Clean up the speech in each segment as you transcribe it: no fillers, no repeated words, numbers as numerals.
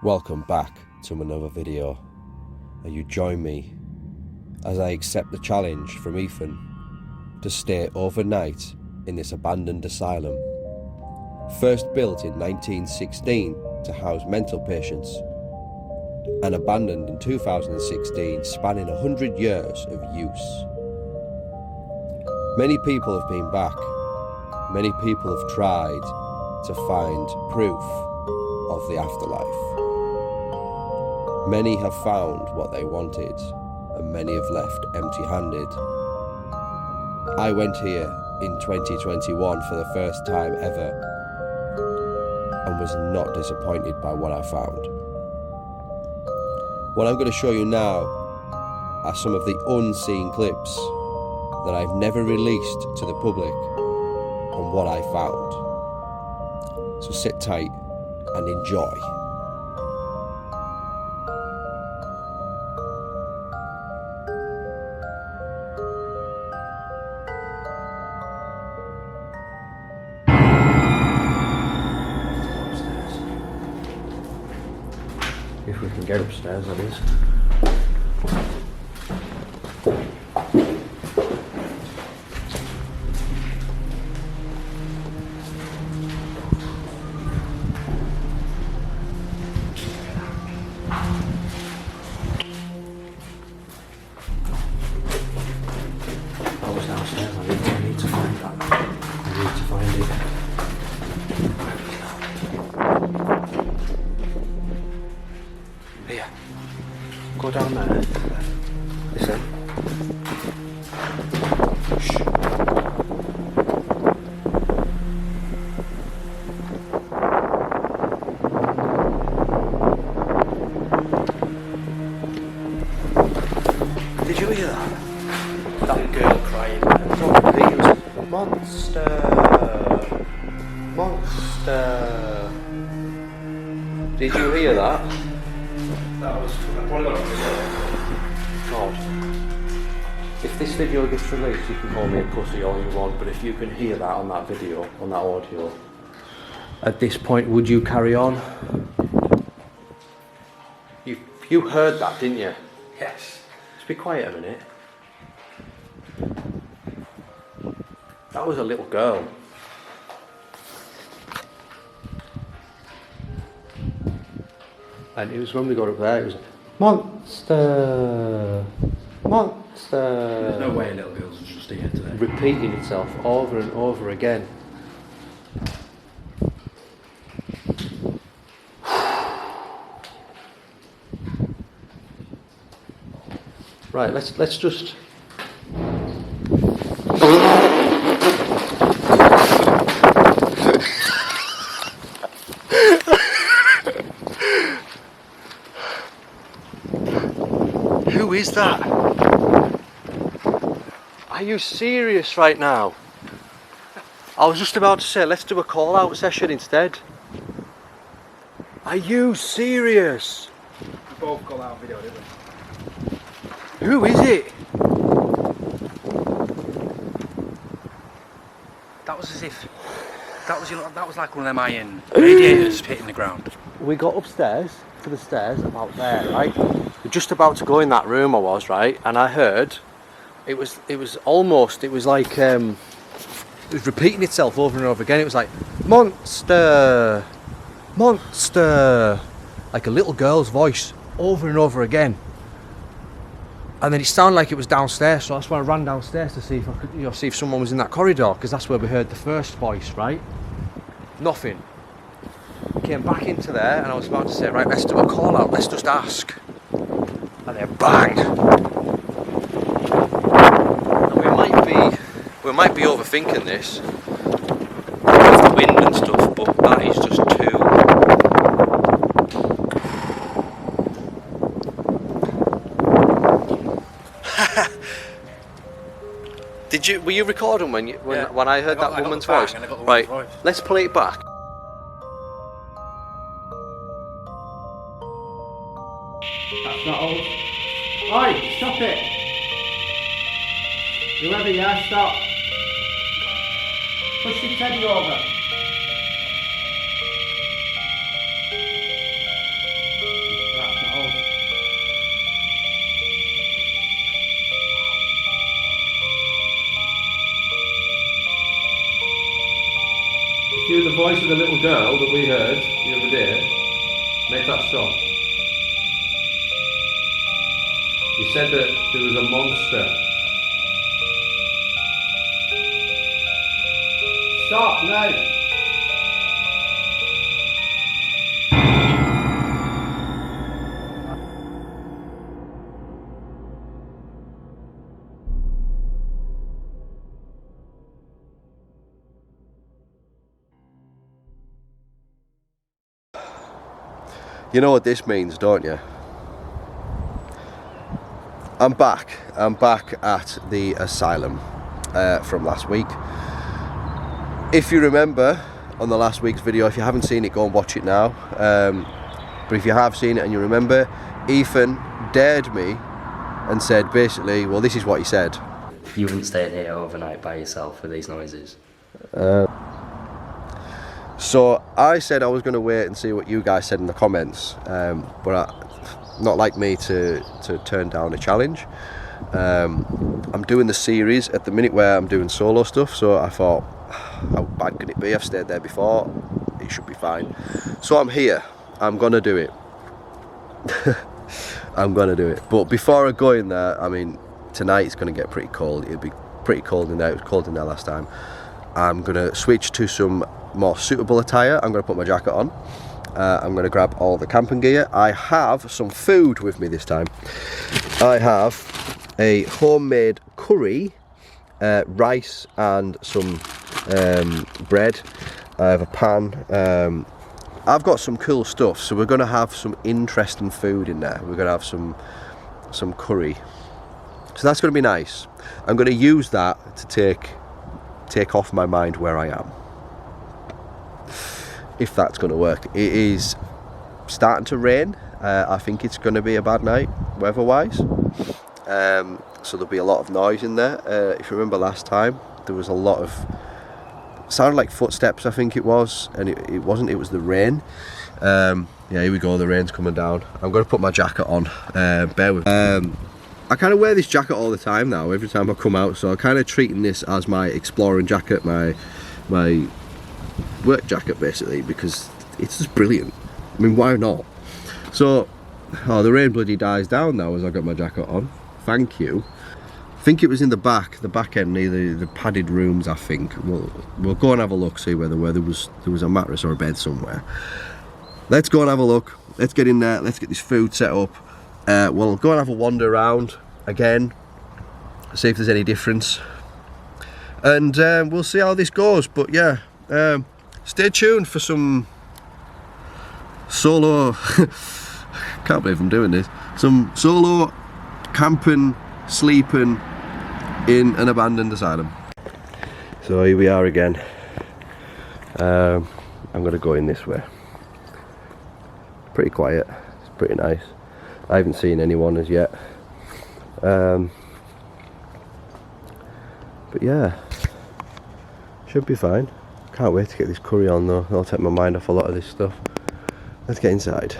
Welcome back to another video, and you join me as I accept the challenge from Ethan to stay overnight in this abandoned asylum. First built in 1916 to house mental patients, and abandoned in 2016, spanning 100 years of use. Many people have been back, many people have tried to find proof of the afterlife. Many have found what they wanted, and many have left empty-handed. I went here in 2021 for the first time ever, and was not disappointed by what I found. What I'm going to show you now are some of the unseen clips that I've never released to the public on what I found. So sit tight and enjoy. If we can get upstairs, that is. I was downstairs, I need to find that. I need to find it. Here. Go down there. Listen. Shh. Did you hear that? That girl crying. It was monster. Monster. Did you hear that? That was God. If this video gets released, you can call me a pussy all you want, but if you can hear that on that video, on that audio, at this point, would you carry on? You heard that, didn't you? Yes. Just be quiet a minute. That was a little girl. And it was when we got up there, it was monster, monster. There's no way a little girl's just here today. Repeating itself over and over again. Right, let's just. Who is that? Are you serious right now? I was just about to say, let's do a call out session instead. Are you serious? We both call out video, didn't we? Who is it? That was as if that was like one of them iron radiators hitting the ground. We got upstairs to the stairs about there, right? We're just about to go in that room I was, right? And I heard it was like it was repeating itself over and over again. It was like monster, monster, like a little girl's voice over and over again. And then it sounded like it was downstairs, so that's why I ran downstairs to see if I could, see if someone was in that corridor, because that's where we heard the first voice, right? Nothing. Came back into there, and I was about to say, right, let's do a call out, let's just ask. And then bang! And we might be overthinking this with the wind and stuff, but that is just too. Were you recording when I heard that woman's voice? Right, let's play it back. That's not old. Oi, stop it! Whoever you are, stop. Push your teddy over. of the little girl that we heard the other day, make that stop. You said that there was a monster. Stop now. You know what this means, don't you? I'm back at the asylum from last week. If you remember on the last week's video, if you haven't seen it, go and watch it now. But if you have seen it and you remember, Ethan dared me and said basically, well, this is what he said. You wouldn't stay here overnight by yourself with these noises. So I said I was going to wait and see what you guys said in the comments, not like me to turn down a challenge. I'm doing the series at the minute where I'm doing solo stuff, so I thought, how bad can it be? I've stayed there before, it should be fine. So I'm here, I'm going to do it. I'm going to do it. But before I go in there, I mean, tonight it's going to get pretty cold. It'll be pretty cold in there. It was cold in there last time. I'm going to switch to some more suitable attire. I'm going to put my jacket on. I'm going to grab all the camping gear. I have some food with me this time. I have a homemade curry, rice and some bread. I have a pan. I've got some cool stuff, so we're going to have some interesting food in there. We're going to have some curry. So that's going to be nice. I'm going to use that to take off my mind where I am. If that's going to work. It is starting to rain. I think it's going to be a bad night weather-wise. So there'll be a lot of noise in there. If you remember last time, there was a lot of sounded like footsteps, I think it was, and it wasn't. It was the rain. Yeah, here we go. The rain's coming down. I'm going to put my jacket on. Bear with me. I kind of wear this jacket all the time now. Every time I come out, so I'm kind of treating this as my exploring jacket, my work jacket basically, because it's just brilliant. I mean, why not? So, oh, the rain bloody dies down now as I got my jacket on. Thank you. I think it was in the back end near the padded rooms. I think we'll go and have a look, see whether there was a mattress or a bed somewhere. Let's go and have a look. Let's get in there. Let's get this food set up. We'll go and have a wander around again, see if there's any difference, and we'll see how this goes. But yeah, stay tuned for some solo can't believe I'm doing this, some solo camping, sleeping in an abandoned asylum. So here we are again. I'm gonna go in this way. Pretty quiet, it's pretty nice. I haven't seen anyone as yet, but yeah, should be fine. Can't wait to get this curry on though. That'll take my mind off a lot of this stuff. Let's get inside.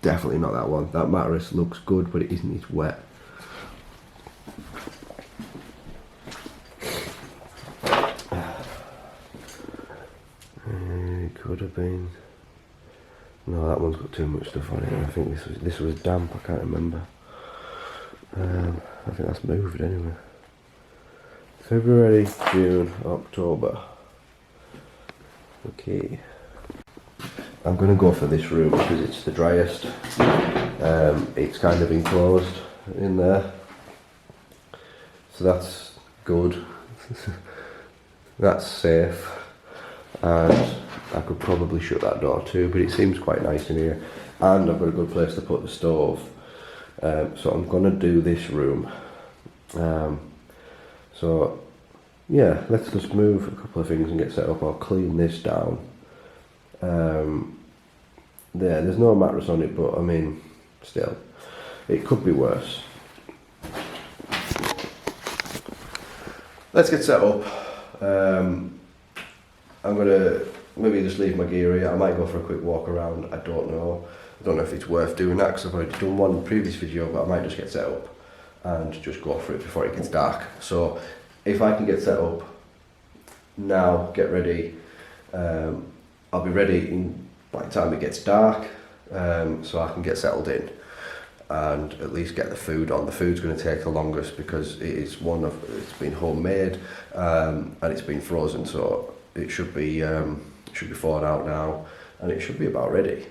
definitely not that one. That mattress looks good, but it isn't. It's wet. It could have been. No, that one's got too much stuff on it. I think this was damp. I can't remember. I think that's moved anyway. February, June, October. Okay. I'm going to go for this room because it's the driest. It's kind of enclosed in there. So that's good. That's safe. And I could probably shut that door too, but it seems quite nice in here. And I've got a good place to put the stove. So I'm going to do this room. So yeah, let's just move a couple of things and get set up. I'll clean this down. There's no mattress on it, but I mean, still, it could be worse. Let's get set up. I'm gonna maybe just leave my gear here. I might go for a quick walk around. I don't know. I don't know if it's worth doing that because I've already done one in the previous video, but I might just get set up and just go for it before it gets dark. So if I can get set up now, get ready, I'll be ready by the time it gets dark, so I can get settled in and at least get the food on. The food's going to take the longest because it's been homemade and it's been frozen, so it should be thawed out now. And it should be about ready.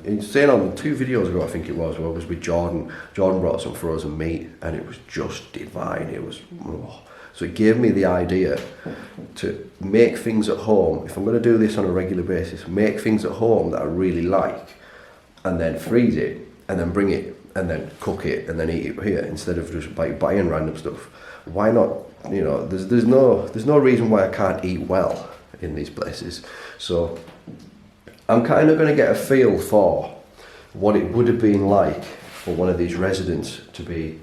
In saying on 2 videos ago, I think it was, where I was with Jordan. Jordan brought some frozen meat, and it was just divine. It was, so it gave me the idea to make things at home. If I'm going to do this on a regular basis, make things at home that I really like, and then freeze it, and then bring it, and then cook it, and then eat it here instead of just buying random stuff. Why not? You know, there's no reason why I can't eat well in these places. So I'm kind of going to get a feel for what it would have been like for one of these residents to be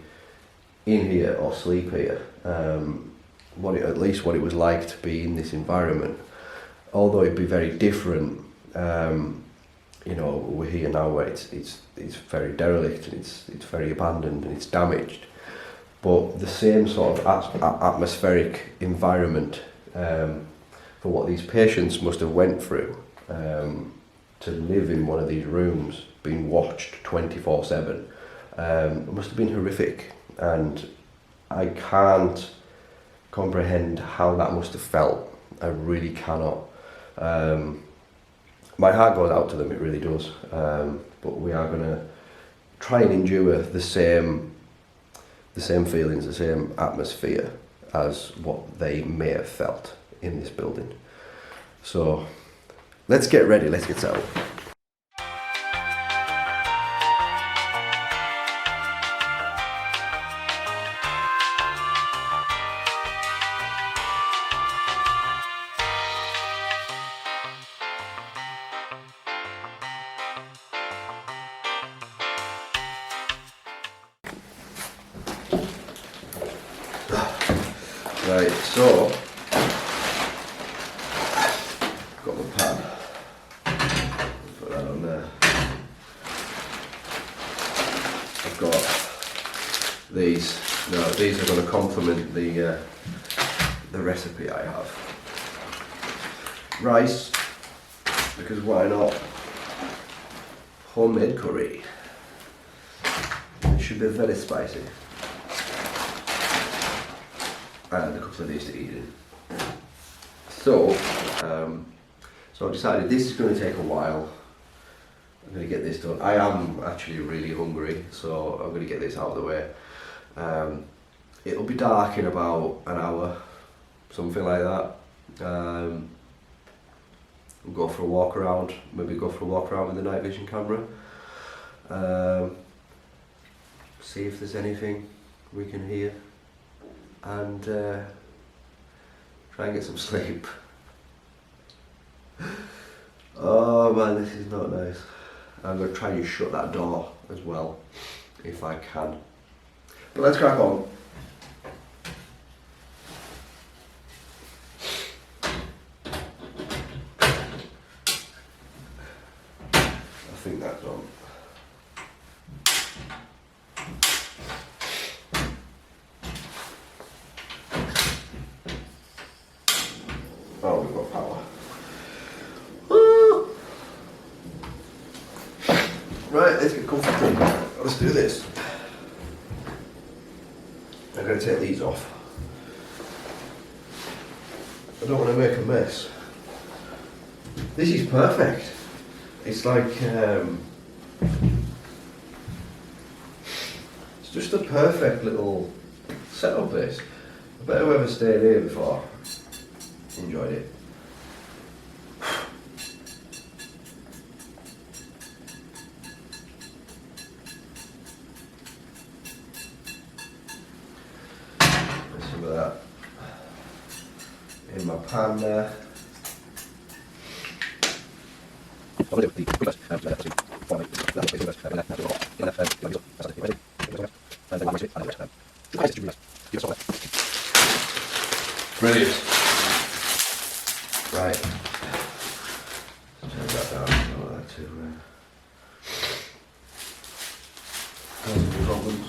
in here or sleep here. At least what it was like to be in this environment. Although it'd be very different, you know, we're here now where it's very derelict and it's very abandoned and it's damaged. But the same sort of atmospheric environment for what these patients must have went through. To live in one of these rooms, being watched 24/7, it must have been horrific, and I can't comprehend how that must have felt. I really cannot. My heart goes out to them, it really does. But we are going to try and endure the same feelings, the same atmosphere as what they may have felt in this building. So let's get ready, let's get set up. Right, so got my pan. Put that on there. I've got these. Now these are going to complement the recipe I have. Rice, because why not? Homemade curry. It should be very spicy. And a couple of these to eat in. So I decided this is going to take a while. I'm going to get this done. I am actually really hungry, so I'm going to get this out of the way. It'll be dark in about an hour, something like that. We'll go for a walk around, maybe go for a walk around with the night vision camera. See if there's anything we can hear. And try and get some sleep. Oh man, this is not nice. I'm going to try and shut that door as well, if I can. But let's crack on. I think that's on. Right, let's get comfortable. Let's do this. I'm going to take these off. I don't want to make a mess. This is perfect. It's like, it's just a perfect little setup, this. I bet whoever stayed here before enjoyed it. Some of that in my pan there. Brilliant. Right. Turn that down. I want that to cause any problems.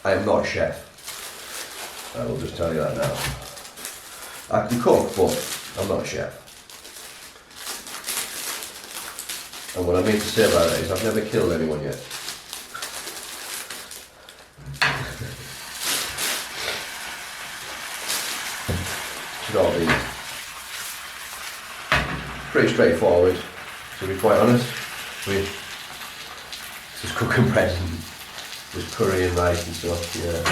I am not a chef. I will just tell you that now. I can cook, but I'm not a chef. And what I mean to say about that is I've never killed anyone yet. Should all be pretty straightforward, to be quite honest. I mean, just cooking bread and just curry and rice and stuff, yeah.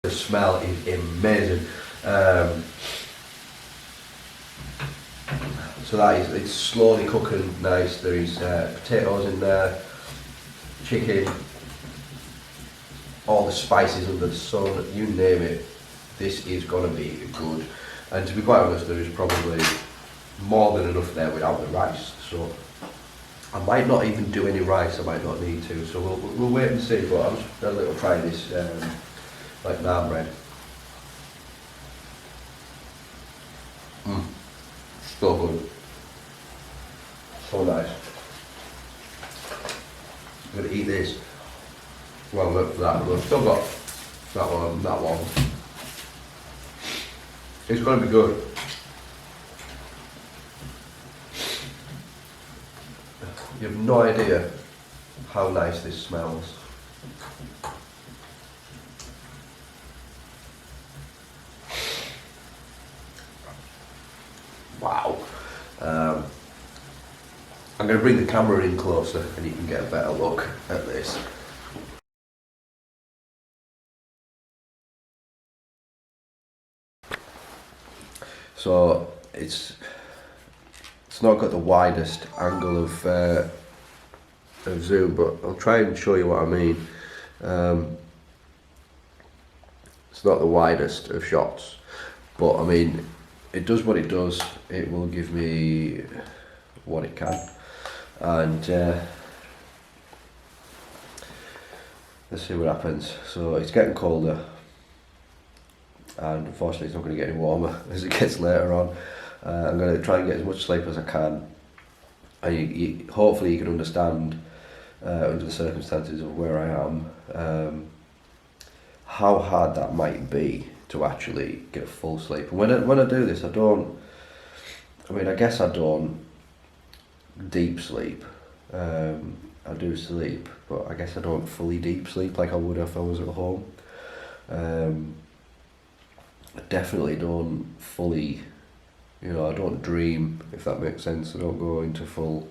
The smell is amazing. So that is, it's slowly cooking nice. There is potatoes in there, chicken, all the spices under the sun, you name it. This is gonna be good. And to be quite honest, there is probably more than enough there without the rice. So I might not even do any rice. I might not need to. So we'll wait and see. But I'm just a little try this like naan bread. So good. So nice. I'm gonna eat this. Well, look for that. We've still got that one and that one. It's gonna be good. You have no idea how nice this smells. Wow. I'm going to bring the camera in closer and you can get a better look at this. So it's not got the widest angle of zoom, but I'll try and show you what I mean. It's not the widest of shots, but I mean it does what it does. It will give me what it can, and let's see what happens. So it's getting colder, and unfortunately it's not going to get any warmer as it gets later on. I'm going to try and get as much sleep as I can, and hopefully you can understand under the circumstances of where I am how hard that might be to actually get a full sleep. And when I do this, I guess I don't deep sleep. I do sleep, but I guess I don't fully deep sleep like I would if I was at home. I definitely don't fully, I don't dream, if that makes sense. I don't go into full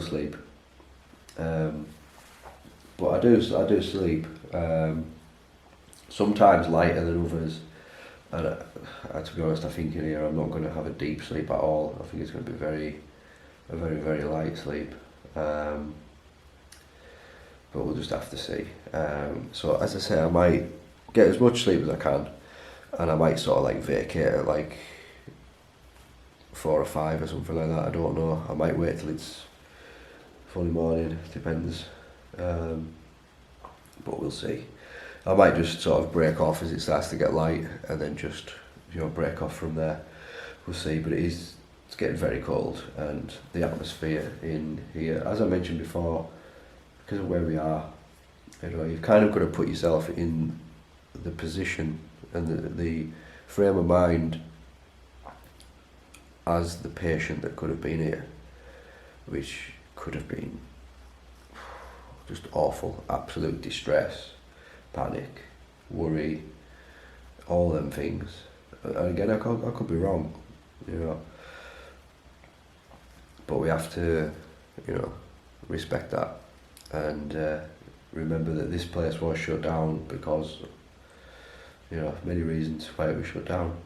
sleep. But I do sleep. Sometimes lighter than others. And to be honest, I think in here I'm not going to have a deep sleep at all. I think it's going to be a very, very light sleep. But we'll just have to see. So as I say, I might get as much sleep as I can, and I might sort of like vacate at like 4 or 5 or something like that. I don't know. I might wait till it's fully morning. Depends. But we'll see. I might just sort of break off as it starts to get light, and then just break off from there. We'll see. But it's getting very cold, and the atmosphere in here, as I mentioned before, because of where we are, you've kind of got to put yourself in the position and the frame of mind as the patient that could have been here, which could have been just awful, absolute distress, panic, worry, all them things. And again, I could be wrong, you know, but we have to, you know, respect that and remember that this place was shut down because, you know, many reasons why it was shut down.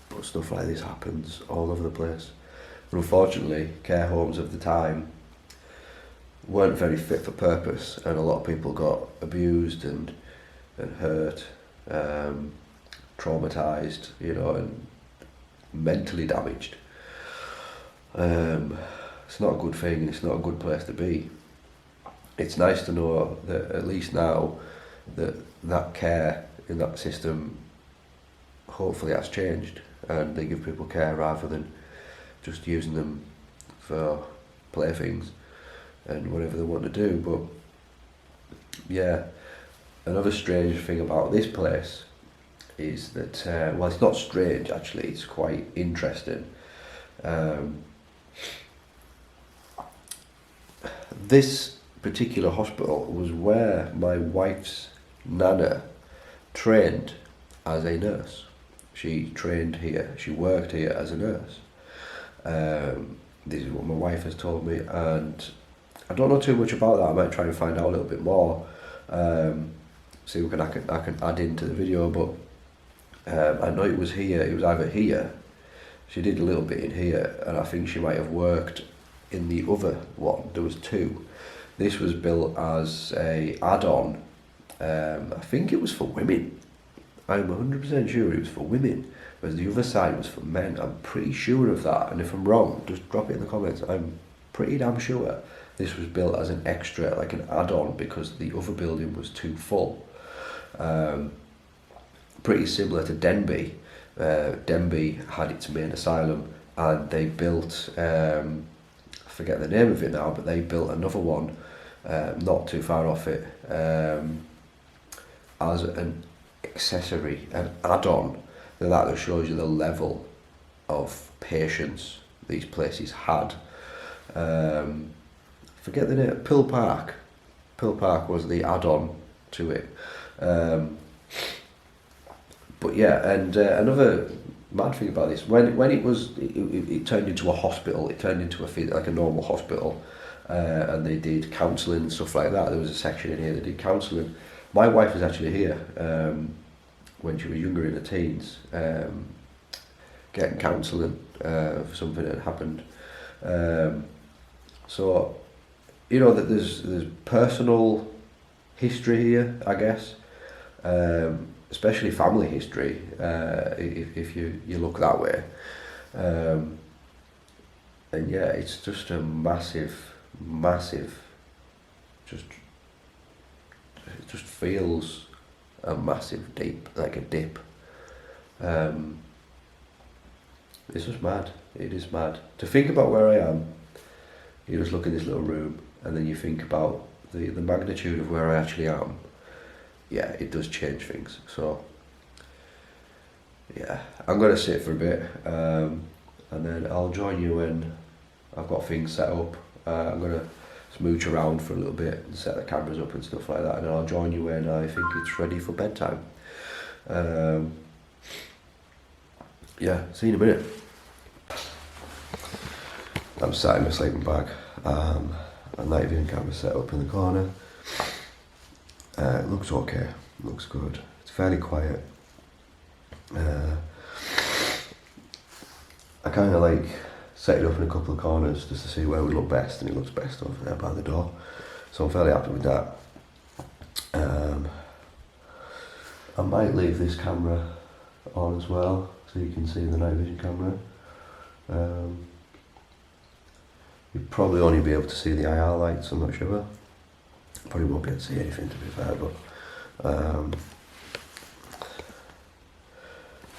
But stuff like this happens all over the place. But unfortunately, care homes of the time weren't very fit for purpose, and a lot of people got abused and hurt, traumatised, you know, and mentally damaged. It's not a good thing, and it's not a good place to be. It's nice to know that at least now that care in that system hopefully has changed, and they give people care rather than just using them for playthings and whatever they want to do. But yeah, another strange thing about this place is that, well, it's not strange actually, it's quite interesting. This particular hospital was where my wife's nana trained as a nurse. She trained here, she worked here as a nurse. This is what my wife has told me, and I don't know too much about that. I might try and find out a little bit more, see what I can add into the video, but I know it was here, it was either here, she did a little bit in here, and I think she might have worked in the other one. There was two. This was built as a add-on. I think it was for women. I'm 100% sure it was for women, whereas the other side was for men. I'm pretty sure of that, and if I'm wrong, just drop it in the comments. I'm pretty damn sure this was built as an extra, like an add-on, because the other building was too full. Pretty similar to Denby. Denby had its main asylum, and they built, I forget the name of it now, but they built another one not too far off it, as an accessory, an add-on. That shows you the level of patience these places had. Forget the name. Pill Park was the add-on to it. But yeah, and another mad thing about this, when it turned into a hospital, it turned into like a normal hospital, and they did counselling and stuff like that. There was a section in here that did counselling. My wife was actually here when she was younger, in her teens, getting counselling for something that had happened. So, you know, that there's personal history here, I guess, especially family history, if you look that way. And yeah, it's just a massive, it just feels a massive deep, like a dip. It's just mad. It is mad to think about where I am. You just look in this little room, and then you think about the magnitude of where I actually am. Yeah, it does change things. So yeah, I'm gonna sit for a bit, and then I'll join you when I've got things set up. I'm gonna smooch around for a little bit and set the cameras up and stuff like that, and then I'll join you when I think it's ready for bedtime. Yeah, see you in a minute. I'm sat in my sleeping bag. A night viewing camera set up in the corner. It looks okay, looks good. It's fairly quiet. I kind of like set it up in a couple of corners just to see where would look best, and it looks best over there by the door. So I'm fairly happy with that. I might leave this camera on as well, so you can see the night vision camera. You'd probably only be able to see the IR lights, I'm not sure. Probably won't be able to see anything, to be fair, but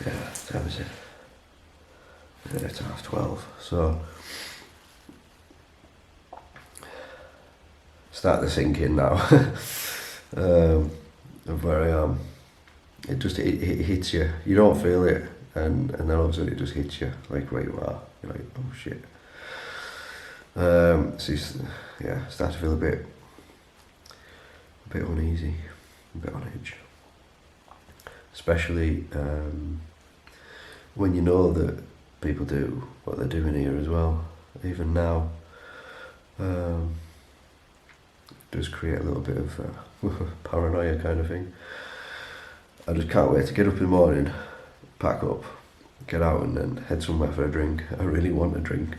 yeah, what time is it? It's 12:30, so start to sink in now of where I am. it hits you. You don't feel it, and then all of a sudden it just hits you like where you are. You're like, oh shit. So yeah, start to feel a bit uneasy, a bit on edge, especially when you know that people do what they're doing here as well. Even now, it does create a little bit of paranoia kind of thing. I just can't wait to get up in the morning, pack up, get out and then head somewhere for a drink. I really want a drink.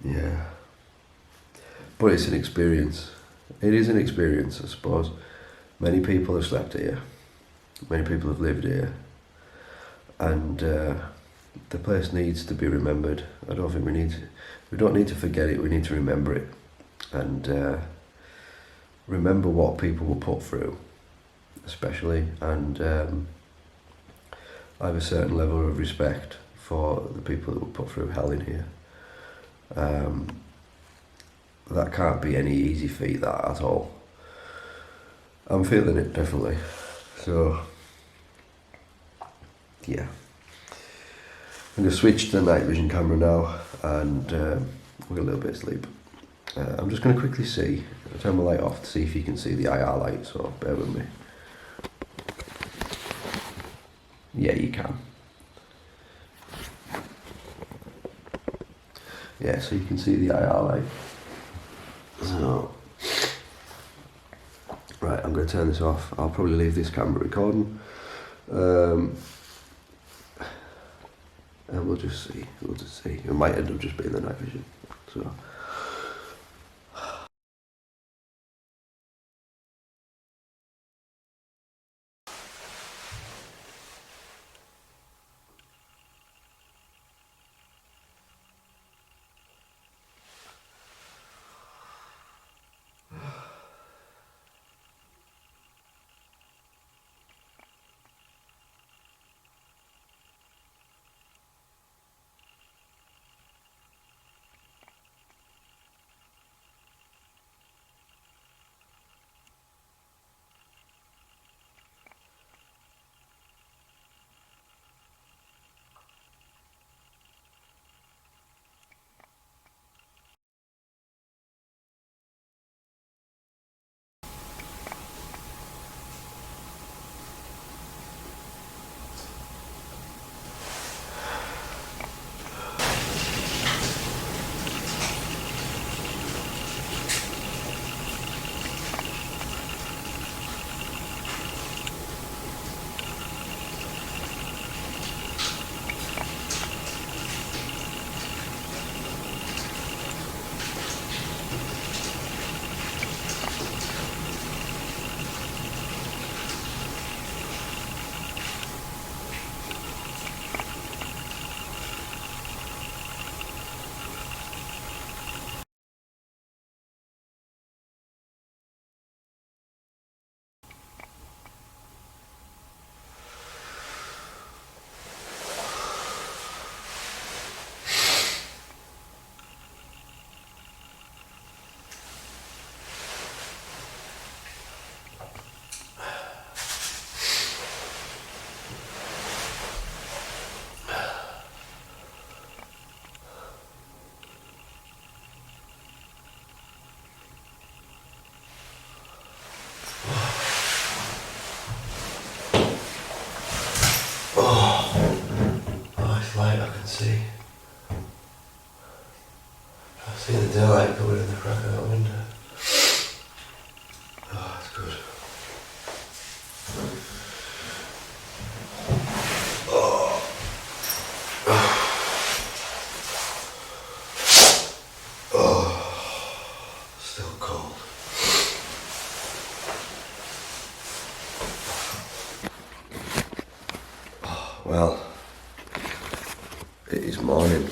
Yeah. But it's an experience. It is an experience, I suppose. Many people have slept here. Many people have lived here. And the place needs to be remembered. I don't think we don't need to forget it, we need to remember it. And remember what people were put through, especially. And I have a certain level of respect for the people that were put through hell in here. That can't be any easy feat, that, at all. I'm feeling it, definitely. So, yeah. I'm going to switch to the night vision camera now and we'll get a little bit of sleep. I'm just going to quickly turn my light off to see if you can see the IR light, so bear with me. Yeah, you can. Yeah, so you can see the IR light. So, right, I'm going to turn this off. I'll probably leave this camera recording. And we'll just see. It might end up just being the night vision. So. See. I see the daylight coming in the crack of that window. Oh, that's good. Still cold. Well, it is morning.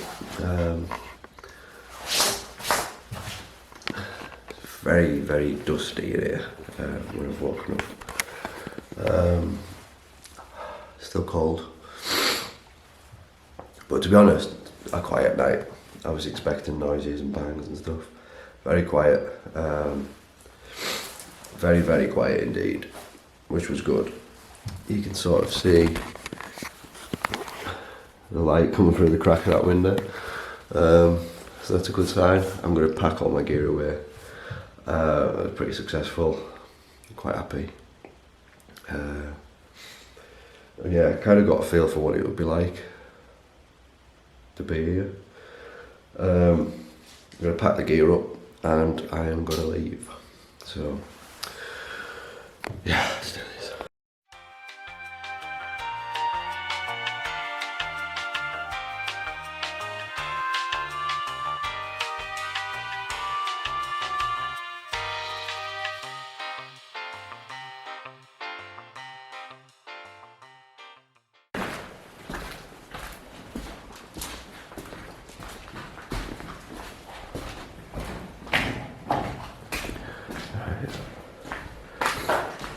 Very, very dusty here when I've woken up. Still cold. But to be honest, a quiet night. I was expecting noises and bangs and stuff. Very quiet. very, very quiet indeed, which was good. You can sort of see the light coming through the crack of that window, so that's a good sign. I'm going to pack all my gear away. It was pretty successful, quite happy. Yeah, I kind of got a feel for what it would be like to be here. I'm going to pack the gear up and I am going to leave. So, yeah, let's do this.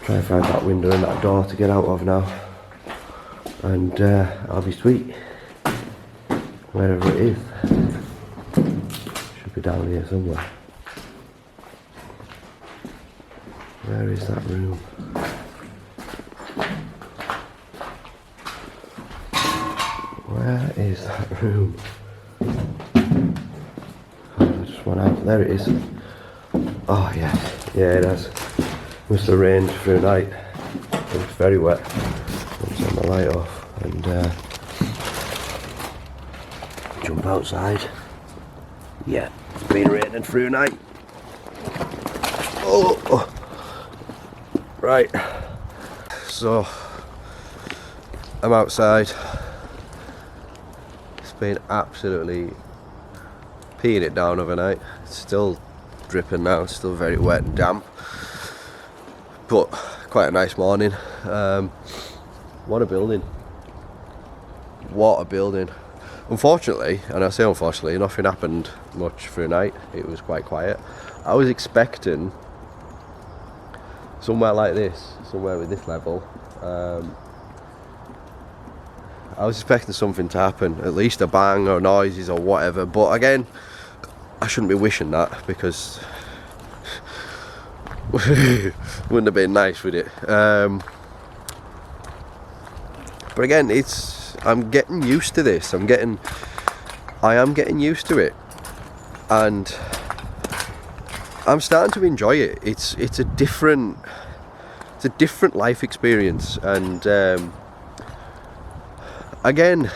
Try and find that window and that door to get out of now, and I'll be sweet wherever it is. Should be down here somewhere. Where is that room? Where is that room? Oh, I just went out. There it is. Oh yeah, yeah it has. Must have rained through the night. It was very wet. I'll turn my light off and jump outside. Yeah, it's been raining through the night. Oh. Right. So I'm outside. It's been absolutely peeing it down overnight. It's still dripping now. It's still very wet and damp. But quite a nice morning. What a building. What a building. Unfortunately, and I say unfortunately, nothing happened much through the night. It was quite quiet. I was expecting somewhere like this, somewhere with this level. I was expecting something to happen, at least a bang or noises or whatever. But again, I shouldn't be wishing that, because wouldn't have been nice with it. But again, I'm getting used to this. I am getting used to it, and I'm starting to enjoy it. It's a different life experience, and again,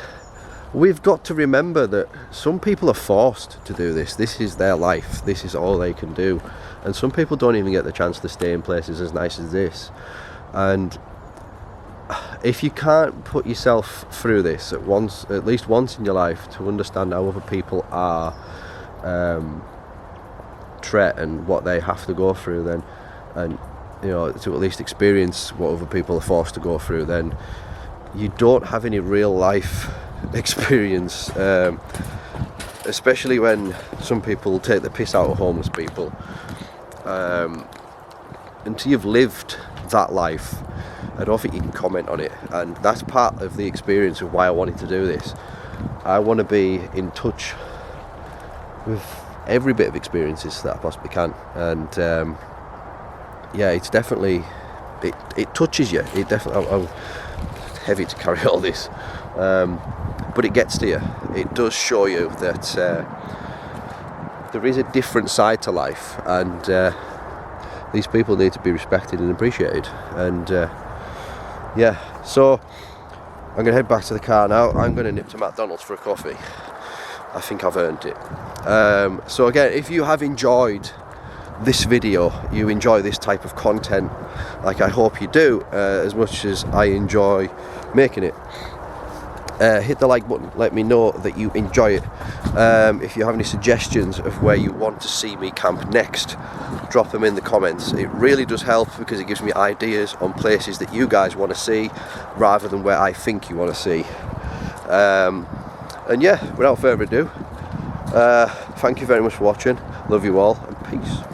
we've got to remember that some people are forced to do this. This is their life. This is all they can do. And some people don't even get the chance to stay in places as nice as this. And if you can't put yourself through this at least once in your life, to understand how other people are treated and what they have to go through, then, and you know, to at least experience what other people are forced to go through, then you don't have any real life experience. Especially when some people take the piss out of homeless people. Until you've lived that life, I don't think you can comment on it, and that's part of the experience of why I wanted to do this. I want to be in touch with every bit of experiences that I possibly can, and yeah, it's definitely, it touches you. It definitely, it's heavy to carry all this, but it gets to you. It does show you that there is a different side to life, and these people need to be respected and appreciated. And yeah, so I'm going to head back to the car now. I'm going to nip to McDonald's for a coffee. I think I've earned it. So again, if you have enjoyed this video, you enjoy this type of content, like I hope you do, as much as I enjoy making it, hit the like button, let me know that you enjoy it. If you have any suggestions of where you want to see me camp next, drop them in the comments. It really does help, because it gives me ideas on places that you guys want to see rather than where I think you want to see. And yeah, without further ado, thank you very much for watching. Love you all, and peace.